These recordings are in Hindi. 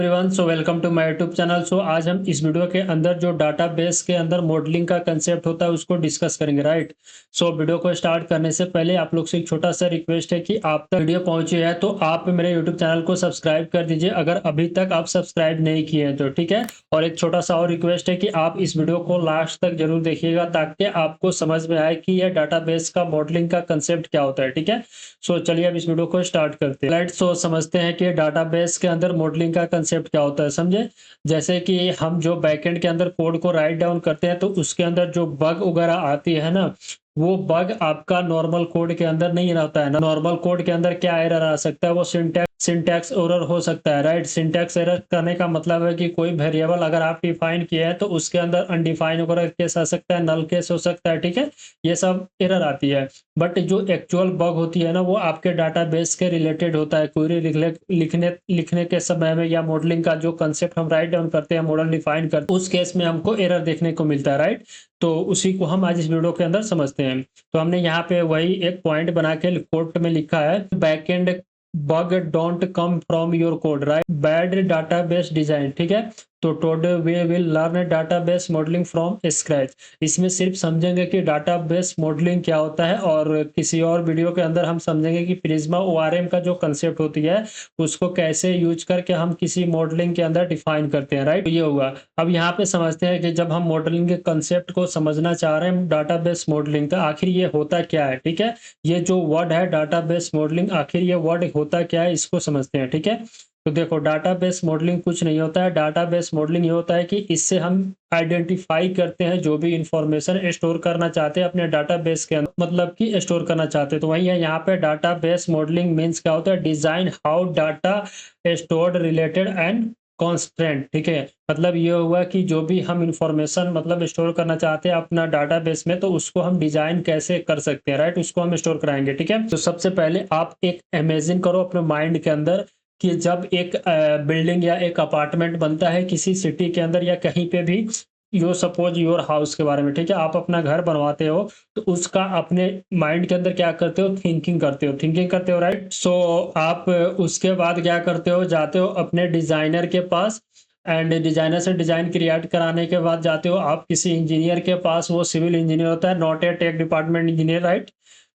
Everyone, so welcome to my YouTube channel. So आज हम इस वीडियो के अंदर जो डाटाबेस के अंदर मॉडलिंग का कंसेप्ट होता है उसको डिस्कस करेंगे, राइट। सो वीडियो को स्टार्ट करने से पहले आप लोग से एक छोटा सा रिक्वेस्ट है कि आप तक वीडियो पहुंची है तो आप मेरे यूट्यूब चैनल को सब्सक्राइब कर दीजिए अगर अभी तक आप सब्सक्राइब नहीं किए हैं तो, ठीक है। और एक छोटा सा और रिक्वेस्ट है कि आप इस वीडियो को लास्ट तक जरूर देखिएगा ताकि आपको समझ में आए कि यह डाटाबेस का मॉडलिंग का कंसेप्ट क्या होता है, ठीक है। सो चलिए अब इस वीडियो को स्टार्ट करते हैं। राइट, सो समझते हैं कि डाटाबेस के अंदर मॉडलिंग का कंसेप्ट क्या होता है, समझे। जैसे कि हम जो बैकएंड के अंदर कोड को राइट डाउन करते हैं तो उसके अंदर जो बग वगैरह आती है ना, वो बग आपका नॉर्मल कोड के अंदर नहीं रहता है ना। नॉर्मल कोड के अंदर क्या एरर आ सकता है, वो सिंटैक्स एरर हो सकता है, राइट। सिंटैक्स एरर करने का मतलब है कि कोई वेरिएबल अगर आप डिफाइन किए हैं तो उसके अंदर अनडिफाइन वगैरह केस आ सकता है, नल केस हो सकता है, ठीक है। ये सब एरर आती है। बट जो एक्चुअल बग होती है ना, वो आपके डाटाबेस के रिलेटेड होता है। क्वेरी लिखने लिखने के समय में या मॉडलिंग का जो कंसेप्ट हम राइट डाउन करते हैं, मॉडल डिफाइन करते हैं, उस केस में हमको एरर देखने को मिलता है, राइट। तो उसी को हम आज इस वीडियो के अंदर समझते हैं। तो हमने यहाँ पे वही एक पॉइंट बना के कोड में लिखा है, backend bug don't come from your code, right, bad database design, ठीक है। तो today we will learn database modelling from scratch. इसमें सिर्फ समझेंगे कि डाटाबेस मॉडलिंग क्या होता है, और किसी और वीडियो के अंदर हम समझेंगे कि प्रिज्मा ओआरएम का जो कंसेप्ट होती है उसको कैसे यूज करके हम किसी मॉडलिंग के अंदर डिफाइन करते हैं, राइट। तो ये हुआ। अब यहाँ पे समझते हैं कि जब हम मॉडलिंग के कंसेप्ट को समझना चाह रहे हैं, डाटाबेस मॉडलिंग का आखिर ये होता क्या है, ठीक है। ये जो वर्ड है डाटाबेस मॉडलिंग, आखिर ये वर्ड होता क्या है इसको समझते हैं, ठीक है। तो देखो, डाटाबेस मॉडलिंग कुछ नहीं होता है। डाटाबेस मॉडलिंग ये होता है कि इससे हम आइडेंटिफाई करते हैं जो भी इंफॉर्मेशन स्टोर करना चाहते हैं अपने डाटाबेस के अंदर, मतलब कि स्टोर करना चाहते हैं। तो वही है यहाँ पे डाटाबेस मॉडलिंग मींस क्या होता है, design how data stored related and constant, ठीक है। मतलब ये हुआ कि जो भी हम इंफॉर्मेशन मतलब स्टोर करना चाहते हैं अपना डाटाबेस में, तो उसको हम डिजाइन कैसे कर सकते हैं, राइट, उसको हम स्टोर कराएंगे, ठीक है। तो सबसे पहले आप एक इमेजिन करो अपने माइंड के अंदर कि जब एक बिल्डिंग या एक अपार्टमेंट बनता है किसी सिटी के अंदर या कहीं पे भी, यो सपोज योर हाउस के बारे में, ठीक है, आप अपना घर बनवाते हो तो उसका अपने माइंड के अंदर क्या करते हो, थिंकिंग करते हो, राइट। सो आप उसके बाद क्या करते हो, जाते हो अपने डिजाइनर के पास, एंड डिजाइनर से डिजाइन क्रिएट कराने के बाद जाते हो आप किसी इंजीनियर के पास। वो सिविल इंजीनियर होता है, not a tech department engineer, right.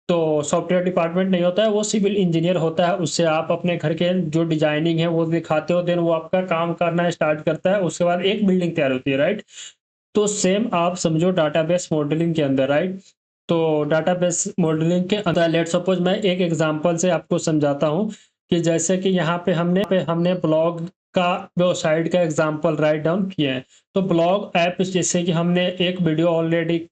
तो सॉफ्टवेयर डिपार्टमेंट नहीं होता है, वो सिविल इंजीनियर होता है। उससे आप अपने घर के जो डिजाइनिंग है वो दिखाते हो, देन वो आपका काम करना स्टार्ट करता है। उसके बाद एक बिल्डिंग तैयार होती है, राइट। तो सेम आप समझो डाटाबेस मॉडलिंग के अंदर, राइट। तो डाटाबेस मॉडलिंग के अंदर लेट्स सपोज मैं एक एग्जांपल से आपको समझाता हूँ कि जैसे कि यहाँ पे हमने ब्लॉग का वेबसाइट का एग्जांपल राइट डाउन किया है। तो ब्लॉग ऐप, जैसे कि हमने एक वीडियो ऑलरेडी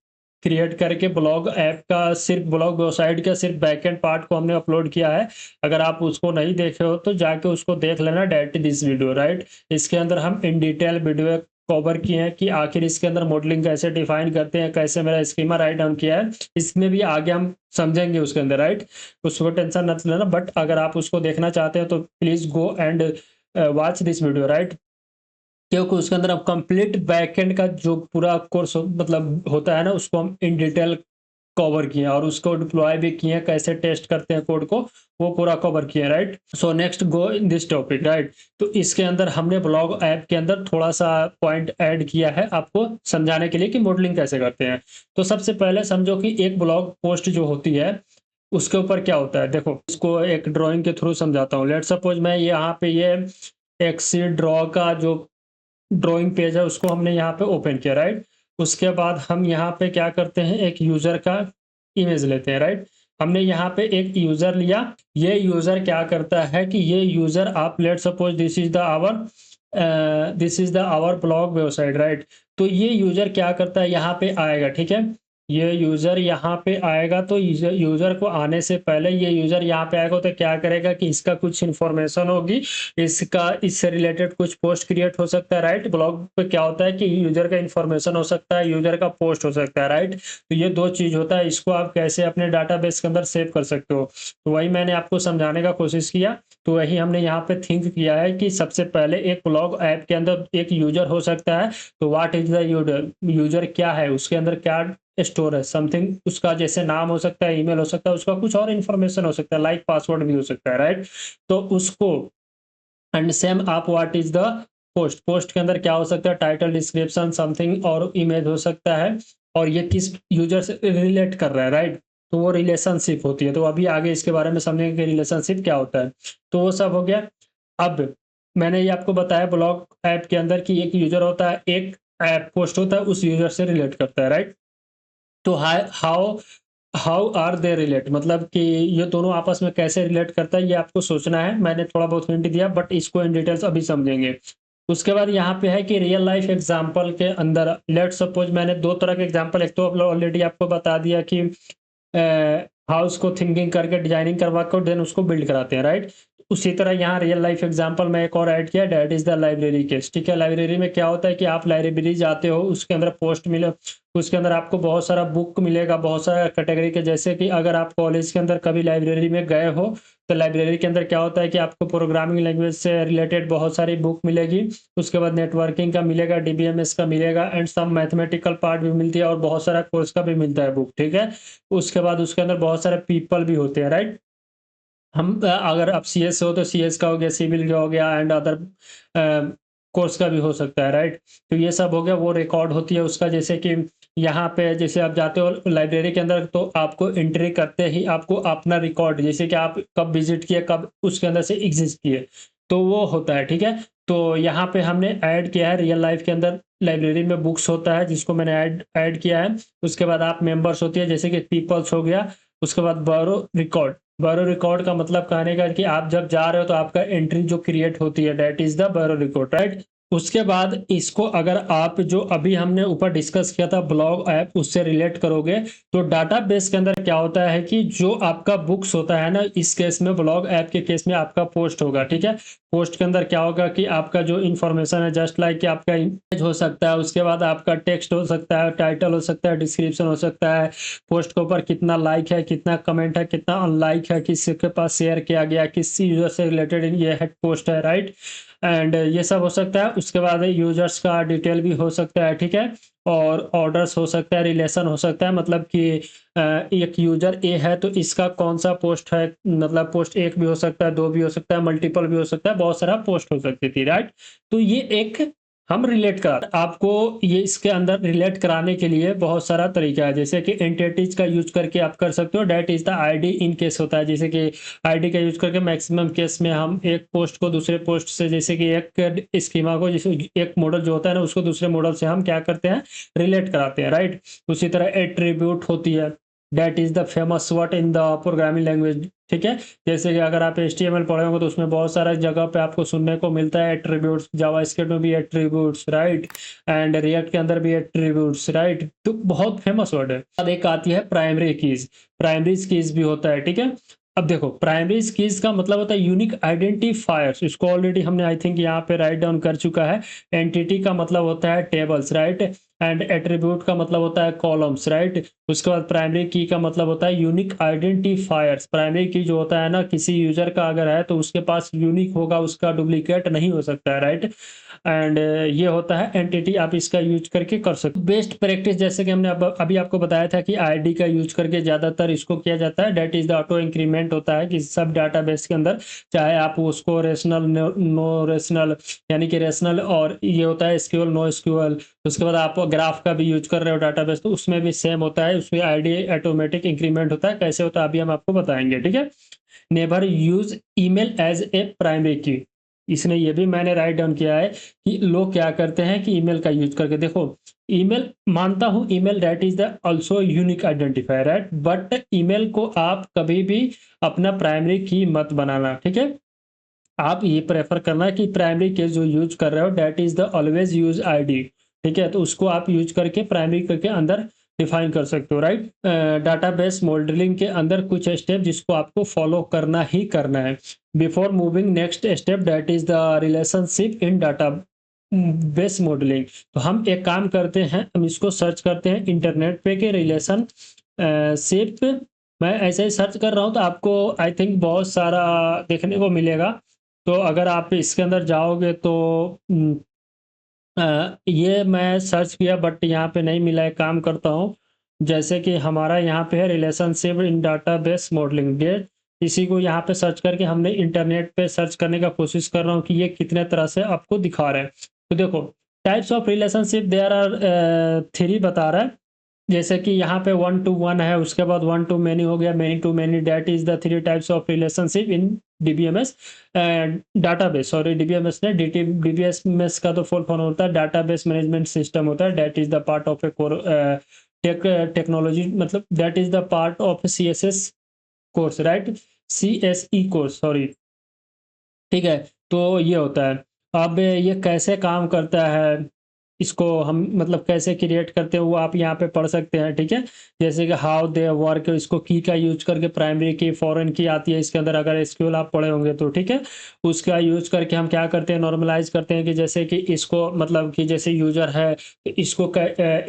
क्रिएट करके ब्लॉग ऐप का, सिर्फ ब्लॉग वेबसाइट का सिर्फ बैकएंड पार्ट को हमने अपलोड किया है। अगर आप उसको नहीं देखे हो तो जाके उसको देख लेना, डायरेक्ट दिस वीडियो, राइट। इसके अंदर हम इन डिटेल वीडियो कवर किए हैं कि आखिर इसके अंदर मॉडलिंग कैसे डिफाइन करते हैं, कैसे मेरा स्कीमा राइट डाउन किया है। इसमें भी आगे हम समझेंगे उसके अंदर, राइट। उसको टेंशन मत लेना, बट अगर आप उसको देखना चाहते हैं तो please go and watch this video, right. क्योंकि उसके अंदर अब कंप्लीट बैकएंड का जो पूरा कोर्स मतलब होता है ना, उसको हम इन डिटेल कवर किए हैं और उसको डिप्लॉय भी किए हैं, कैसे टेस्ट करते हैं कोड को, वो पूरा कवर किया है, right. So next go in this topic, right. तो इसके अंदर हमने ब्लॉग ऐप के अंदर थोड़ा सा पॉइंट ऐड किया है आपको समझाने के लिए कि मॉडलिंग कैसे करते हैं। तो सबसे पहले समझो कि एक ब्लॉग पोस्ट जो होती है उसके ऊपर क्या होता है। देखो, इसको एक ड्राइंग के थ्रू समझाता हूँ। लेट सपोज मैं यहाँ पे ये एक्सी ड्रॉ का जो ड्राइंग पेज है उसको हमने यहाँ पे ओपन किया, राइट। उसके बाद हम यहाँ पे क्या करते हैं, एक यूजर का इमेज लेते हैं, राइट। हमने यहाँ पे एक यूजर लिया। ये यूजर क्या करता है कि ये यूजर, आप let suppose this is the our blog website, right. तो ये यूजर क्या करता है, यहाँ पे आएगा, ठीक है। ये यूजर यहाँ पे आएगा तो यूजर को आने से पहले ये यूजर यहाँ पे आएगा तो क्या करेगा कि इसका कुछ इंफॉर्मेशन होगी, इसका इससे रिलेटेड कुछ पोस्ट क्रिएट हो सकता है, राइट। ब्लॉग पे क्या होता है कि यूजर का इंफॉर्मेशन हो सकता है, यूजर का पोस्ट हो सकता है, राइट। तो ये दो चीज होता है, इसको आप कैसे अपने डाटाबेस के अंदर सेव कर सकते हो, तो वही मैंने आपको समझाने का कोशिश किया। तो वही हमने यहाँ पे थिंक किया है कि सबसे पहले एक ब्लॉग ऐप के अंदर एक यूजर हो सकता है। तो what is the user, user क्या है, उसके अंदर क्या स्टोर है, समथिंग, उसका जैसे नाम हो सकता है, ईमेल हो सकता है, उसका कुछ और इन्फॉर्मेशन हो सकता है, लाइक पासवर्ड भी हो सकता है, राइट। तो उसको एंड सेम आप what is the post, post के अंदर क्या हो सकता है, टाइटल, डिस्क्रिप्शन, समथिंग और इमेज हो सकता है, और ये किस यूजर से रिलेट कर रहा है, राइट। तो वो रिलेशनशिप होती है। तो अभी आगे इसके बारे में समझेंगे कि रिलेशनशिप क्या होता है। तो वो सब हो गया। अब मैंने ये आपको बताया ब्लॉग ऐप के अंदर कि एक यूजर होता है, एक ऐप पोस्ट होता है उस यूजर से रिलेट करता है, राइट। तो how how are they relate, मतलब कि ये दोनों आपस में कैसे रिलेट करता है, ये आपको सोचना है। मैंने थोड़ा बहुत हिंट दिया, बट इसको इन डिटेल्स अभी समझेंगे। उसके बाद यहाँ पे है कि रियल लाइफ एग्जांपल के अंदर लेट्स सपोज मैंने दो तरह के एग्जांपल, एक तो ऑलरेडी आपको बता दिया कि हाउस को थिंकिंग करके डिजाइनिंग करवा कर देन उसको बिल्ड कराते हैं, राइट। उसी तरह यहाँ रियल लाइफ एग्जांपल में एक और ऐड किया, that is the library case. ठीक है, लाइब्रेरी में क्या होता है कि आप लाइब्रेरी जाते हो, उसके अंदर पोस्ट मिले, उसके अंदर आपको बहुत सारा बुक मिलेगा, बहुत सारा कैटेगरी के। जैसे कि अगर आप कॉलेज के अंदर कभी लाइब्रेरी में गए हो, तो लाइब्रेरी के अंदर क्या होता है कि आपको प्रोग्रामिंग लैंग्वेज से रिलेटेड बहुत सारी बुक मिलेगी, उसके बाद नेटवर्किंग का मिलेगा, डीबीएमएस का मिलेगा, एंड सम मैथमेटिकल पार्ट भी मिलती है, और बहुत सारा कोर्स का भी मिलता है बुक। ठीक है, उसके बाद उसके अंदर बहुत सारे पीपल भी होते हैं, राइट। हम अगर आप सीएस हो तो सीएस का हो गया, सिविल का हो गया, एंड अदर कोर्स का भी हो सकता है, राइट। तो ये सब हो गया, वो रिकॉर्ड होती है उसका। जैसे कि यहाँ पे जैसे आप जाते हो लाइब्रेरी के अंदर, तो आपको एंट्री करते ही आपको अपना रिकॉर्ड, जैसे कि आप कब विजिट किए, कब उसके अंदर से एग्जिस्ट किए, तो वो होता है। ठीक है, तो यहाँ पे हमने ऐड किया है रियल लाइफ के अंदर लाइब्रेरी में बुक्स होता है, जिसको मैंने ऐड किया है। उसके बाद आप मेंबर्स होती है, जैसे कि पीपल्स हो गया। उसके बाद बोरो रिकॉर्ड, बोरो रिकॉर्ड का मतलब कहने का कि आप जब जा रहे हो तो आपका एंट्री जो क्रिएट होती है, that is the borrow record, right. उसके बाद इसको अगर आप जो अभी हमने ऊपर डिस्कस किया था ब्लॉग ऐप, उससे रिलेट करोगे, तो डाटाबेस के अंदर क्या होता है कि जो आपका बुक्स होता है ना, इस केस में ब्लॉग ऐप के केस में आपका पोस्ट होगा। ठीक है, पोस्ट के अंदर क्या होगा कि आपका जो इन्फॉर्मेशन है, जस्ट लाइक कि आपका इमेज हो सकता है, उसके बाद आपका टेक्स्ट हो सकता है, टाइटल हो सकता है, डिस्क्रिप्शन हो सकता है, पोस्ट के ऊपर कितना लाइक है, कितना कमेंट है, कितना अनलाइक है, किसी के पास शेयर किया गया, किस यूजर से रिलेटेड ये है पोस्ट है, राइट। एंड ये सब हो सकता है। उसके बाद यूजर्स का डिटेल भी हो सकता है। ठीक है, और ऑर्डर्स हो सकता है, रिलेशन हो सकता है, मतलब कि एक यूजर ए है तो इसका कौन सा पोस्ट है, मतलब पोस्ट एक भी हो सकता है, दो भी हो सकता है, मल्टीपल भी हो सकता है, बहुत सारा पोस्ट हो सकती थी, राइट। तो ये एक हम रिलेट करा आपको, ये इसके अंदर रिलेट कराने के लिए बहुत सारा तरीका है। जैसे कि एंटिटीज का यूज करके आप कर सकते हो, that is the ID in case होता है। जैसे कि आईडी का यूज करके मैक्सिमम केस में हम एक पोस्ट को दूसरे पोस्ट से, जैसे कि एक स्कीमा को, जैसे एक मॉडल जो होता है ना, उसको दूसरे मॉडल से हम क्या करते हैं, रिलेट कराते हैं, राइट। उसी तरह एट्रीब्यूट होती है, that is the famous word in the programming language. ठीक है, जैसे कि अगर आप HTML पढ़े होंगे तो उसमें बहुत सारा जगह पे आपको सुनने को मिलता है एट्रीब्यूट्स, जावास्क्रिप्ट में भी एट्रीब्यूट्स, राइट, एंड रिएक्ट के अंदर भी एट्रीब्यूट्स, राइट। तो बहुत फेमस वर्ड है। अब एक आती है प्राइमरी कीज, प्राइमरी कीज भी होता है। ठीक है, अब देखो प्राइमरी कीज का मतलब होता है यूनिक आइडेंटिफायर्स, इसको ऑलरेडी हमने आई थिंक यहाँ पे राइट डाउन कर चुका है। एंटिटी का मतलब होता है टेबल्स, राइट, एंड एट्रीब्यूट का मतलब होता है कॉलम्स, राइट। उसके बाद प्राइमरी की का मतलब होता है यूनिक आइडेंटिफायर्स। प्राइमरी की जो होता है ना, किसी यूजर का अगर है तो उसके पास यूनिक होगा, उसका डुप्लीकेट नहीं हो सकता है, राइट। एंड ये होता है एंटिटी, आप इसका यूज करके कर सकते हो। बेस्ट प्रैक्टिस जैसे कि हमने अभी आपको बताया था कि आईडी का यूज करके ज्यादातर इसको किया जाता है, that is the auto increment होता है कि सब डाटाबेस के अंदर, चाहे आप उसको रेशनल, नो रेशनल, यानी कि रेशनल, और ये होता है एसक्यूएल, नो एसक्यूएल। उसके बाद आप ग्राफ का भी यूज कर रहे हो डाटाबेस, तो उसमें भी सेम होता है, उसमें आईडी ऑटोमेटिक इंक्रीमेंट होता है। कैसे होता है अभी हम आपको बताएंगे। ठीक है, never use email as a primary key, इसने ये भी मैंने राइट डाउन किया है कि लोग क्या करते हैं कि ईमेल का यूज करके, देखो ईमेल मानता हूं, email that is the also unique identifier, right, but email को आप कभी भी अपना प्राइमरी की मत बनाना। ठीक है, आप ये प्रेफर करना कि प्राइमरी के जो यूज कर रहे हो that is the always use ID. ठीक है, तो उसको आप यूज करके प्राइमरी के अंदर डिफाइन कर सकते हो, राइट। डाटाबेस मॉडलिंग के अंदर कुछ स्टेप जिसको आपको फॉलो करना ही करना है before moving next step, that is the relationship in data base modelling. तो हम एक काम करते हैं, हम इसको सर्च करते हैं इंटरनेट पे के रिलेशन शिप। मैं ऐसे ही सर्च कर रहा हूँ तो आपको आई थिंक बहुत सारा देखने को मिलेगा। तो अगर आप इसके अंदर जाओगे तो ये मैं सर्च किया बट यहाँ पे नहीं मिला है। काम करता हूँ, जैसे कि हमारा यहाँ पे है रिलेशनशिप इन डाटाबेस मॉडलिंग, डेट इसी को यहाँ पे सर्च करके हमने इंटरनेट पे सर्च करने का कोशिश कर रहा हूँ कि ये कितने तरह से आपको दिखा रहे हैं। तो देखो types of relationship there are 3 बता रहा है। जैसे कि यहाँ पे 1 to 1 है, उसके बाद 1 to many हो गया, many to many, that is the 3 types of relationship in DBMS database. Sorry DBMS ने डीबीएमएस का तो फुल फॉर्म होता है डाटाबेस मैनेजमेंट सिस्टम होता है। That is the part of a technology, मतलब that is the part of CSS course, right, CSE course, sorry, ठीक है। तो ये होता है। अब ये कैसे काम करता है, इसको हम मतलब कैसे क्रिएट करते हैं वो आप यहाँ पे पढ़ सकते हैं, ठीक है। जैसे कि हाउ दे वर्क, इसको की का यूज करके प्राइमरी की, फॉरेन की आती है इसके अंदर, अगर एसक्यूएल आप पढ़े होंगे तो, ठीक है। उसका यूज करके हम क्या करते हैं, नॉर्मलाइज करते हैं कि जैसे कि इसको मतलब कि जैसे यूजर है तो इसको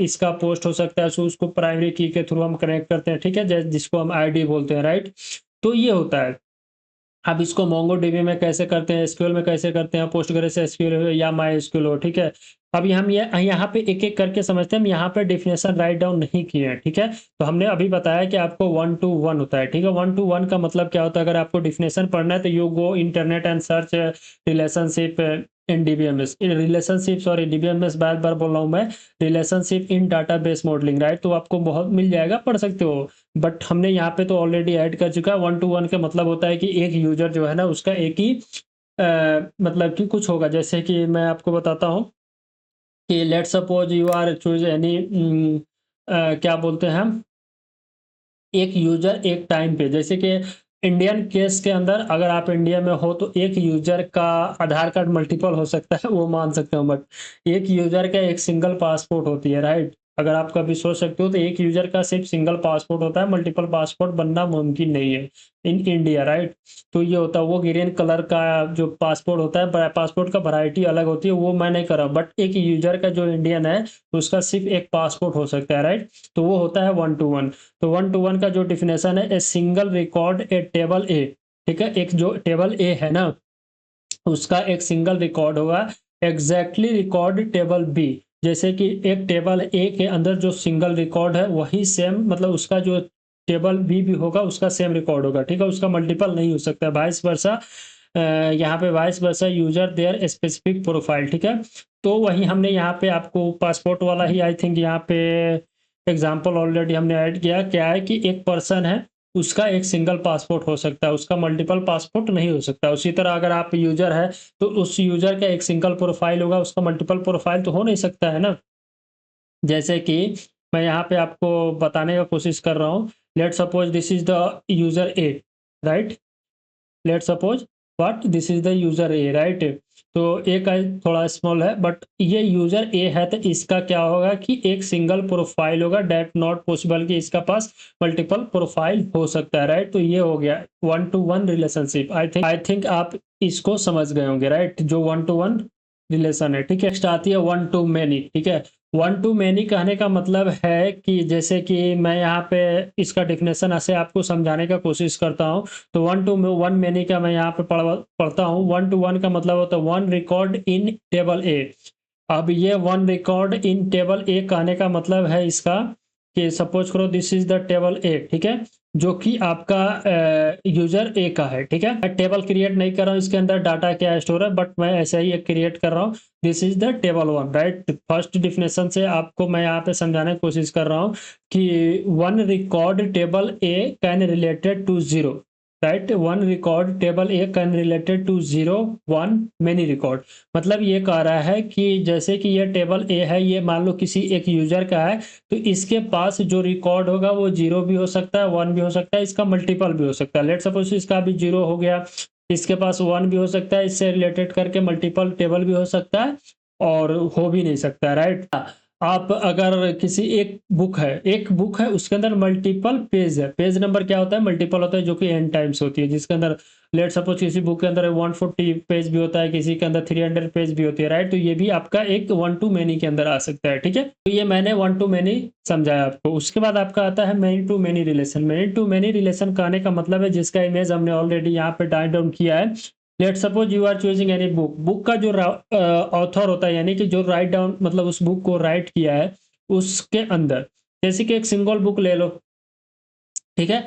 इसका पोस्ट हो सकता है, सो उसको प्राइमरी की के थ्रू हम कनेक्ट करते हैं, ठीक है, जिसको हम आईडी बोलते हैं, राइट। तो ये होता है। अब इसको मोंगोडीबी में कैसे करते हैं, एसक्यूएल में कैसे करते हैं, पोस्टग्रेस एसक्यूएल हो या माई एसक्यूएल हो, ठीक है। अब हम ये यहाँ पे एक एक करके समझते हैं। हम यहाँ पे डिफिनेशन राइट डाउन नहीं किए हैं, ठीक है। तो हमने अभी बताया कि आपको 1 to 1 होता है, ठीक है। 1 to 1 का मतलब क्या होता है, अगर आपको डिफिनेशन पढ़ना है तो you go internet and search relationship in DBMS, in relationship, sorry DBMS बार बार बोल रहा हूँ मैं, relationship in database modelling, right. तो आपको बहुत मिल जाएगा, पढ़ सकते हो। बट हमने यहाँ पे तो ऑलरेडी ऐड कर चुका है। 1 to 1 का मतलब होता है कि एक यूजर जो है ना उसका एक ही मतलब कि कुछ होगा। जैसे कि मैं आपको बताता हूँ कि let's suppose you are choose any, क्या बोलते हैं हम, एक यूजर एक टाइम पे, जैसे कि इंडियन केस के अंदर अगर आप इंडिया में हो तो एक यूजर का आधार कार्ड मल्टीपल हो सकता है, वो मान सकते हो, बट एक यूजर का एक सिंगल पासपोर्ट होती है, राइट। अगर आप कभी सोच सकते हो तो एक यूजर का सिर्फ सिंगल पासपोर्ट होता है, मल्टीपल पासपोर्ट बनना मुमकिन नहीं है इन इंडिया, राइट। तो ये होता है, वो ग्रीन कलर का जो पासपोर्ट होता है, पासपोर्ट का वैरायटी अलग होती है, वो मैं नहीं कर रहा, बट एक यूजर का जो इंडियन है उसका सिर्फ एक पासपोर्ट हो सकता है, राइट। तो वो होता है 1 to 1। तो 1 to 1 का जो डिफिनेशन है, a single record a table a, ठीक है। एक जो टेबल ए है ना उसका एक सिंगल रिकॉर्ड होगा, एग्जैक्टली रिकॉर्ड टेबल बी। जैसे कि एक टेबल ए के अंदर जो सिंगल रिकॉर्ड है वही सेम, मतलब उसका जो टेबल बी भी होगा उसका सेम रिकॉर्ड होगा, ठीक है। उसका मल्टीपल नहीं हो सकता, वाइस वर्सा। यहाँ पे vice versa user there specific profile, ठीक है। तो वही हमने यहाँ पे आपको पासपोर्ट वाला ही आई थिंक यहाँ पे एग्जाम्पल ऑलरेडी हमने ऐड किया। क्या है कि एक पर्सन है उसका एक सिंगल पासपोर्ट हो सकता है, उसका मल्टीपल पासपोर्ट नहीं हो सकता। उसी तरह अगर आप यूजर है तो उस यूजर का एक सिंगल प्रोफाइल होगा, उसका मल्टीपल प्रोफाइल तो हो नहीं सकता है ना। जैसे कि मैं यहाँ पे आपको बताने का कोशिश कर रहा हूँ, late suppose this is the user A, right. Let suppose what this is the user A, right. तो ए का थोड़ा स्मॉल है, बट ये यूजर ए है तो इसका क्या होगा कि एक सिंगल प्रोफाइल होगा, डेट नॉट पॉसिबल कि इसका पास मल्टीपल प्रोफाइल हो सकता है, राइट। तो ये हो गया 1 to 1 रिलेशनशिप। आई थिंक आप इसको समझ गए होंगे, राइट, जो 1 to 1 रिलेशन है, ठीक है। नेक्स्ट आती है 1 to many, ठीक है। 1 to many कहने का मतलब है कि जैसे कि मैं यहाँ पे इसका डिफिनेशन ऐसे आपको समझाने का कोशिश करता हूँ। तो 1 to 1 many का मैं यहाँ पे पढ़ता हूँ। 1 to 1 का मतलब होता है 1 रिकॉर्ड इन टेबल ए। अब ये 1 रिकॉर्ड इन टेबल ए कहने का मतलब है इसका कि सपोज करो this is the table a, ठीक है, जो कि आपका यूजर ए का है, ठीक है। मैं टेबल क्रिएट नहीं कर रहा हूँ, इसके अंदर डाटा क्या स्टोर है, बट मैं ऐसे ही एक क्रिएट कर रहा हूँ। This is the table 1, right. First definition से आपको मैं यहाँ पे समझाने की कोशिश कर रहा हूँ कि 1 record table A can related to 0, राइट। 1 record table A can related to 0 1 many record. मतलब ये कह रहा है कि जैसे कि ये टेबल ए है, ये मान लो किसी एक यूजर का है, तो इसके पास जो रिकॉर्ड होगा वो 0 भी हो सकता है, 1 भी हो सकता है, इसका मल्टीपल भी हो सकता है। लेट सपोज इसका भी 0 हो गया, इसके पास 1 भी हो सकता है, इससे रिलेटेड करके मल्टीपल टेबल भी हो सकता है और हो भी नहीं सकता, राइट। आप अगर किसी एक बुक है उसके अंदर मल्टीपल पेज है, पेज नंबर क्या होता है, मल्टीपल होता है, जो कि n टाइम्स होती है, जिसके अंदर लेट सपोज किसी बुक के अंदर 140 पेज भी होता है, किसी के अंदर 300 पेज भी होती है, राइट। तो ये भी आपका एक 1 to many के अंदर आ सकता है, ठीक है। तो ये मैंने 1 to many समझाया आपको। उसके बाद आपका आता है many to many relation. many to many relation कहने का मतलब है, जिसका इमेज हमने ऑलरेडी यहाँ पे डाउन डाउन किया है। Let suppose you are choosing any book, book का जो ऑथर होता है, यानी कि जो राइट डाउन मतलब उस बुक को राइट किया है उसके अंदर, जैसे कि एक सिंगल बुक ले लो, ठीक है।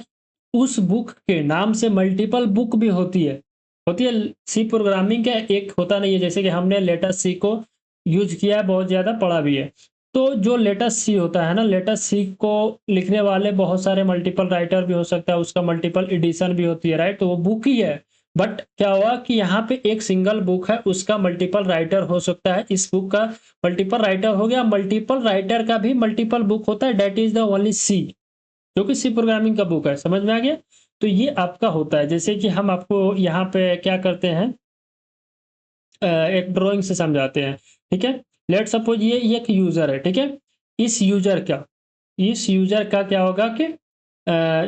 उस बुक के नाम से मल्टीपल बुक भी होती है। सी प्रोग्रामिंग का एक होता नहीं है, जैसे कि हमने लेटेस्ट सी को यूज़ किया है, बहुत ज़्यादा पढ़ा भी है। तो जो लेटेस्ट सी होता है ना, लेटेस्ट सी को लिखने वाले बहुत सारे मल्टीपल राइटर भी हो सकता है, उसका मल्टीपल एडिशन भी होती है, राइट? तो वो बुक ही है। बट क्या हुआ कि यहाँ पे एक सिंगल बुक है, उसका मल्टीपल राइटर हो सकता है। इस बुक का मल्टीपल राइटर हो गया, मल्टीपल राइटर का भी मल्टीपल बुक होता है, दैट इज़ द ओनली सी, जो कि सी प्रोग्रामिंग का बुक है। समझ में आ गया? तो ये आपका होता है। जैसे कि हम आपको यहाँ पे क्या करते हैं, एक ड्राइंग से समझाते हैं, ठीक है? लेट्स सपोज ये एक यूज़र है, ठीक है? इस यूज़र का इस यूज़र का क्या होगा कि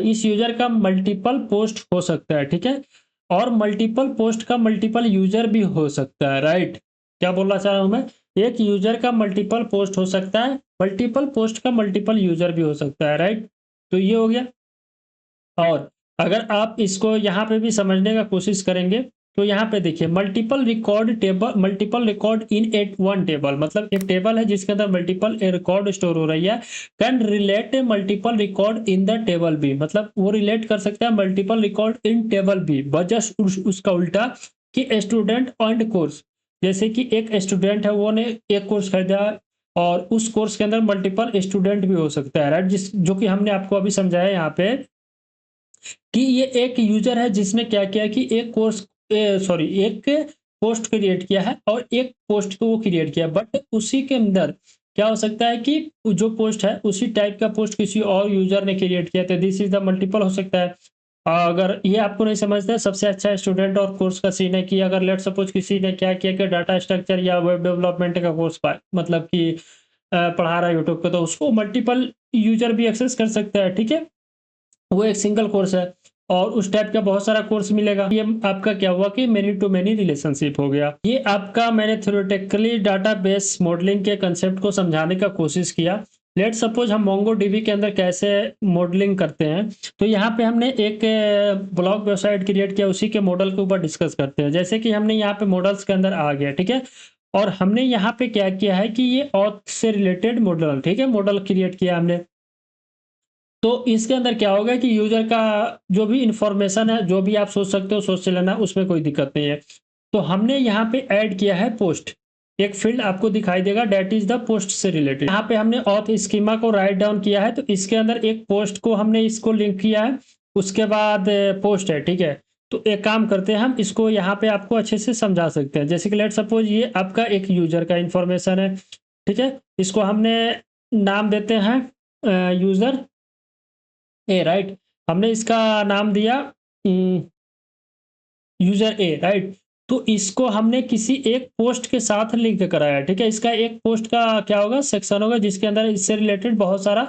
इस यूज़र का मल्टीपल पोस्ट हो सकता है, ठीक है? और मल्टीपल पोस्ट का मल्टीपल यूज़र भी हो सकता है, राइट? क्या बोलना चाह रहा हूँ मैं? एक यूज़र का मल्टीपल पोस्ट हो सकता है, मल्टीपल पोस्ट का मल्टीपल यूज़र भी हो सकता है, राइट? तो ये हो गया। और अगर आप इसको यहाँ पे भी समझने का कोशिश करेंगे, तो यहाँ पे देखिए multiple record in at one table, मतलब एक टेबल है जिसके अंदर मल्टीपल रिकॉर्ड स्टोर हो रही है, can relate a multiple record in the table B, मतलब वो रिलेट कर सकता है multiple record in table B, just उसका उल्टा कि स्टूडेंट एंड कोर्स। जैसे कि एक स्टूडेंट है, वो ने एक कोर्स खरीदा और उस कोर्स के अंदर मल्टीपल स्टूडेंट भी हो सकता है, राइट? जिस जो कि हमने आपको अभी समझाया यहाँ पे कि ये एक यूजर है जिसने क्या किया कि एक पोस्ट क्रिएट किया है और एक पोस्ट को वो क्रिएट किया, बट उसी के अंदर क्या हो सकता है कि जो पोस्ट है उसी टाइप का पोस्ट किसी और यूजर ने क्रिएट किया, तो दिस इज द मल्टीपल हो सकता है। अगर ये आपको नहीं समझता है, सबसे अच्छा स्टूडेंट और कोर्स का सीन है कि अगर लेट सपोज किसी ने क्या किया कि डाटा स्ट्रक्चर या वेब डेवलपमेंट का कोर्स मतलब कि पढ़ा रहा है यूट्यूब पे, तो उसको मल्टीपल यूजर भी एक्सेस कर सकता है, ठीक है? वो एक सिंगल कोर्स है और उस टाइप का बहुत सारा कोर्स मिलेगा। ये आपका क्या हुआ कि मेनी टू मेनी रिलेशनशिप हो गया। ये आपका मैंने थ्योरेटिकली डाटाबेस मॉडलिंग के कंसेप्ट को समझाने का कोशिश किया। लेट सपोज हम मोंगोडीबी के अंदर कैसे मॉडलिंग करते हैं, तो यहाँ पे हमने एक ब्लॉग वेबसाइट क्रिएट किया, उसी के मॉडल के ऊपर डिस्कस करते हैं। जैसे कि हमने यहाँ पे मॉडल्स के अंदर आ गया, ठीक है? और हमने यहाँ पे क्या किया है कि ये ऑथ से रिलेटेड मॉडल, ठीक है, मॉडल क्रिएट किया हमने। तो इसके अंदर क्या होगा कि यूज़र का जो भी इन्फॉर्मेशन है, जो भी आप सोच सकते हो सोच से लेना, उसमें कोई दिक्कत नहीं है। तो हमने यहाँ पे ऐड किया है पोस्ट, एक फ़ील्ड आपको दिखाई देगा दैट इज़ द पोस्ट से रिलेटेड। यहाँ पे हमने ऑथ स्कीमा को राइट डाउन किया है, तो इसके अंदर एक पोस्ट को हमने इसको लिंक किया है, उसके बाद पोस्ट है, ठीक है? तो एक काम करते हैं, हम इसको यहाँ पे आपको अच्छे से समझा सकते हैं। जैसे कि लेट्स सपोज़ ये आपका एक यूज़र का इन्फॉर्मेशन है, ठीक है? इसको हमने नाम देते हैं यूज़र ए, राइट? हमने इसका नाम दिया यूजर ए, राइट? तो इसको हमने किसी एक पोस्ट के साथ लिंक कराया, ठीक है? इसका एक पोस्ट का क्या होगा, सेक्शन होगा जिसके अंदर इससे रिलेटेड बहुत सारा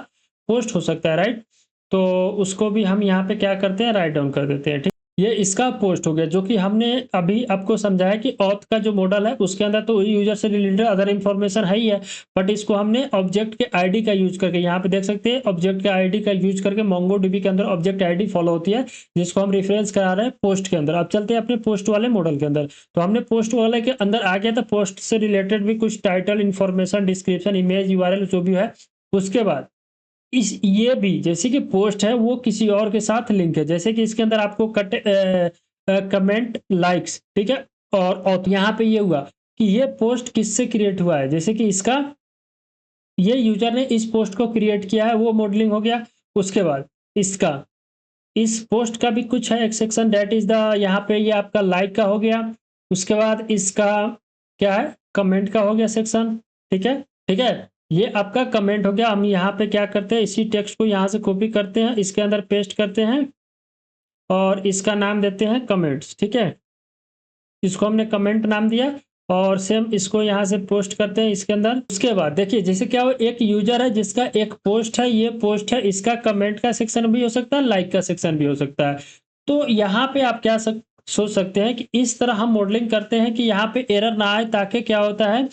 पोस्ट हो सकता है, राइट? तो उसको भी हम यहाँ पे क्या करते हैं, राइट डाउन कर देते हैं, ठीक? ये इसका पोस्ट हो गया, जो कि हमने अभी आपको समझाया कि ऑथ का जो मॉडल है उसके अंदर तो यूजर से रिलेटेड अदर इन्फॉर्मेशन है ही है, बट इसको हमने ऑब्जेक्ट के आईडी का यूज करके, यहाँ पे देख सकते हैं ऑब्जेक्ट के आईडी का यूज करके मोंगोडीबी के अंदर ऑब्जेक्ट आईडी फॉलो होती है, जिसको हम रेफरेंस करा रहे हैं पोस्ट के अंदर। अब चलते हैं अपने पोस्ट वाले मॉडल के अंदर। तो हमने पोस्ट वाले के अंदर आ गया था, पोस्ट से रिलेटेड भी कुछ title information, description, image, URL जो भी है। उसके बाद इस ये भी जैसे कि पोस्ट है वो किसी और के साथ लिंक है, जैसे कि इसके अंदर आपको कमेंट, लाइक्स, ठीक है? और यहाँ पे ये हुआ कि ये पोस्ट किससे क्रिएट हुआ है, जैसे कि इसका ये यूजर ने इस पोस्ट को क्रिएट किया है, वो मॉडलिंग हो गया। उसके बाद इसका इस पोस्ट का भी कुछ है एक सेक्शन, दैट इज द, यहाँ पे ये आपका लाइक का हो गया। उसके बाद इसका क्या है, कमेंट का हो गया सेक्शन, ठीक है? ठीक है, ये आपका कमेंट हो गया। हम यहाँ पे क्या करते हैं, इसी टेक्स्ट को यहाँ से कॉपी करते हैं, इसके अंदर पेस्ट करते हैं और इसका नाम देते हैं कमेंट्स, ठीक है? इसको हमने कमेंट नाम दिया और सेम इसको यहाँ से पोस्ट करते हैं इसके अंदर। उसके बाद देखिए जैसे क्या हो, एक यूजर है जिसका एक पोस्ट है, ये पोस्ट है, इसका कमेंट का सेक्शन भी हो सकता है, लाइक का सेक्शन भी हो सकता है। तो यहाँ पे आप क्या सोच सकते हैं कि इस तरह हम मॉडलिंग करते हैं कि यहाँ पे एरर ना आए, ताकि क्या होता है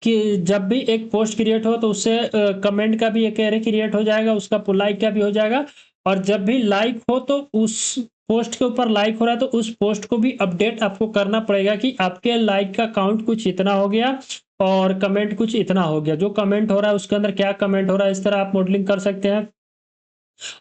कि जब भी एक पोस्ट क्रिएट हो तो उससे कमेंट का भी एक एरे क्रिएट हो जाएगा, उसका लाइक का भी हो जाएगा, और जब भी लाइक हो तो उस पोस्ट के ऊपर लाइक हो रहा है तो उस पोस्ट को भी अपडेट आपको करना पड़ेगा कि आपके लाइक का काउंट कुछ इतना हो गया और कमेंट कुछ इतना हो गया। जो कमेंट हो रहा है उसके अंदर क्या कमेंट हो रहा है, इस तरह आप मॉडलिंग कर सकते हैं।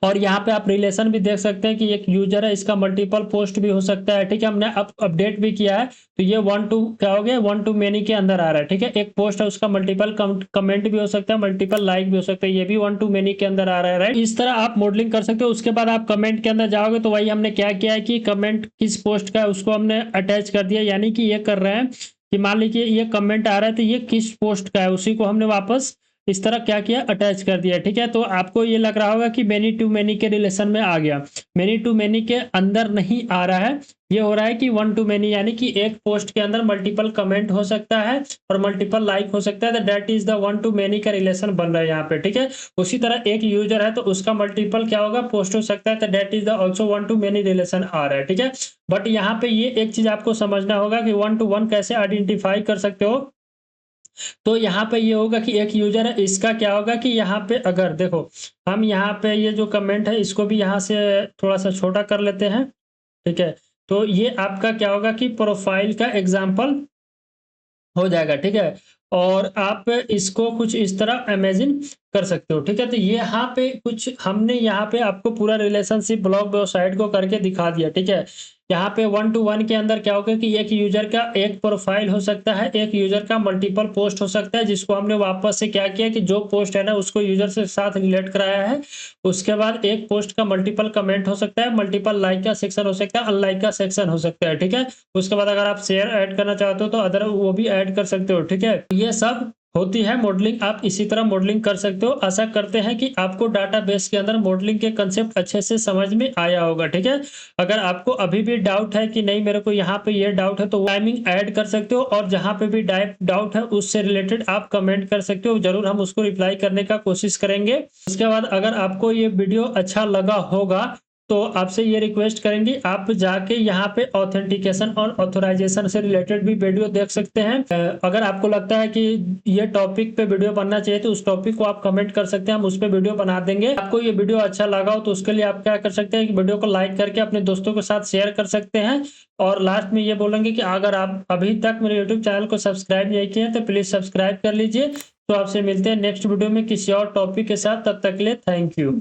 और यहाँ पे आप रिलेशन भी देख सकते हैं कि एक यूजर है, इसका मल्टीपल पोस्ट भी हो सकता है, ठीक है। हमने अब अपडेट भी किया है, तो ये 1 टू क्या हो गया, 1 टू मेनी के अंदर आ रहा है, ठीक है। एक पोस्ट है उसका मल्टीपल कमेंट भी हो सकता है, मल्टीपल लाइक भी हो सकता है, ये भी 1 टू मेनी के अंदर आ रहा है, राइट। इस तरह आप मॉडलिंग कर सकते हो। उसके बाद आप कमेंट के अंदर जाओगे तो वही हमने क्या किया है कि कमेंट किस पोस्ट का है उसको हमने अटैच कर दिया, यानी कि ये कर रहे हैं कि मान लीजिए ये कमेंट आ रहा है तो ये किस पोस्ट का है, उसी को हमने वापस इस तरह क्या किया, अटैच कर दिया, ठीक है। तो आपको ये लग रहा होगा कि मेनी टू मेनी के रिलेशन में आ गया, मेनी टू मेनी के अंदर नहीं आ रहा है, ये हो रहा है कि 1 टू मेनी, यानी कि एक पोस्ट के अंदर मल्टीपल कमेंट हो सकता है और मल्टीपल लाइक हो सकता है, that is the 1 to many का रिलेशन बन रहा है यहाँ पे, ठीक है। उसी तरह एक यूजर है तो उसका मल्टीपल क्या होगा, पोस्ट हो सकता है, तो that is the also 1 to many relation आ रहा है, ठीक है। बट यहाँ पे ये एक चीज आपको समझना होगा कि 1 टू 1 कैसे आइडेंटिफाई कर सकते हो। तो यहाँ पे ये होगा कि एक यूजर है, इसका क्या होगा कि यहाँ पे अगर देखो, हम यहाँ पे ये जो कमेंट है इसको भी यहाँ से थोड़ा सा छोटा कर लेते हैं, ठीक है। तो ये आपका क्या होगा कि प्रोफाइल का एग्जाम्पल हो जाएगा, ठीक है। और आप इसको कुछ इस तरह इमेजिन कर सकते हो, ठीक है। तो ये यहाँ पे कुछ हमने यहाँ पे आपको पूरा रिलेशनशिप ब्लॉग वेबसाइट को करके दिखा दिया, ठीक है। यहाँ पे 1 टू 1 के अंदर क्या होगा कि एक यूजर का एक प्रोफाइल हो सकता है, एक यूजर का मल्टीपल पोस्ट हो सकता है, जिसको हमने वापस से क्या किया कि जो पोस्ट है ना उसको यूजर से साथ रिलेट कराया है। उसके बाद एक पोस्ट का मल्टीपल कमेंट हो सकता है, मल्टीपल लाइक का सेक्शन हो सकता है, अनलाइक का सेक्शन हो सकता है, ठीक है। उसके बाद अगर आप शेयर ऐड करना चाहते हो तो अदर वो भी ऐड कर सकते हो, ठीक है। ये सब होती है मॉडलिंग, आप इसी तरह मॉडलिंग कर सकते हो। आशा करते हैं कि आपको डाटाबेस के अंदर मॉडलिंग के कंसेप्ट अच्छे से समझ में आया होगा, ठीक है। अगर आपको अभी भी डाउट है कि नहीं मेरे को यहाँ पे ये डाउट है, तो टाइमिंग ऐड कर सकते हो, और जहाँ पे भी डाउट है उससे रिलेटेड आप कमेंट कर सकते हो, जरूर हम उसको रिप्लाई करने का कोशिश करेंगे। उसके बाद अगर आपको ये वीडियो अच्छा लगा होगा तो आपसे ये रिक्वेस्ट करेंगे, आप जाके यहाँ पे ऑथेंटिकेशन और ऑथराइजेशन से रिलेटेड भी वीडियो देख सकते हैं। अगर आपको लगता है कि ये टॉपिक पे वीडियो बनना चाहिए तो उस टॉपिक को आप कमेंट कर सकते हैं, हम उस पर वीडियो बना देंगे। आपको ये वीडियो अच्छा लगा हो तो उसके लिए आप क्या कर सकते हैं कि वीडियो को लाइक करके अपने दोस्तों के साथ शेयर कर सकते हैं। और लास्ट में ये बोलेंगे कि अगर आप अभी तक मेरे यूट्यूब चैनल को सब्सक्राइब नहीं किए हैं तो प्लीज सब्सक्राइब कर लीजिए। तो आपसे मिलते हैं नेक्स्ट वीडियो में किसी और टॉपिक के साथ, तब तक के लिए थैंक यू।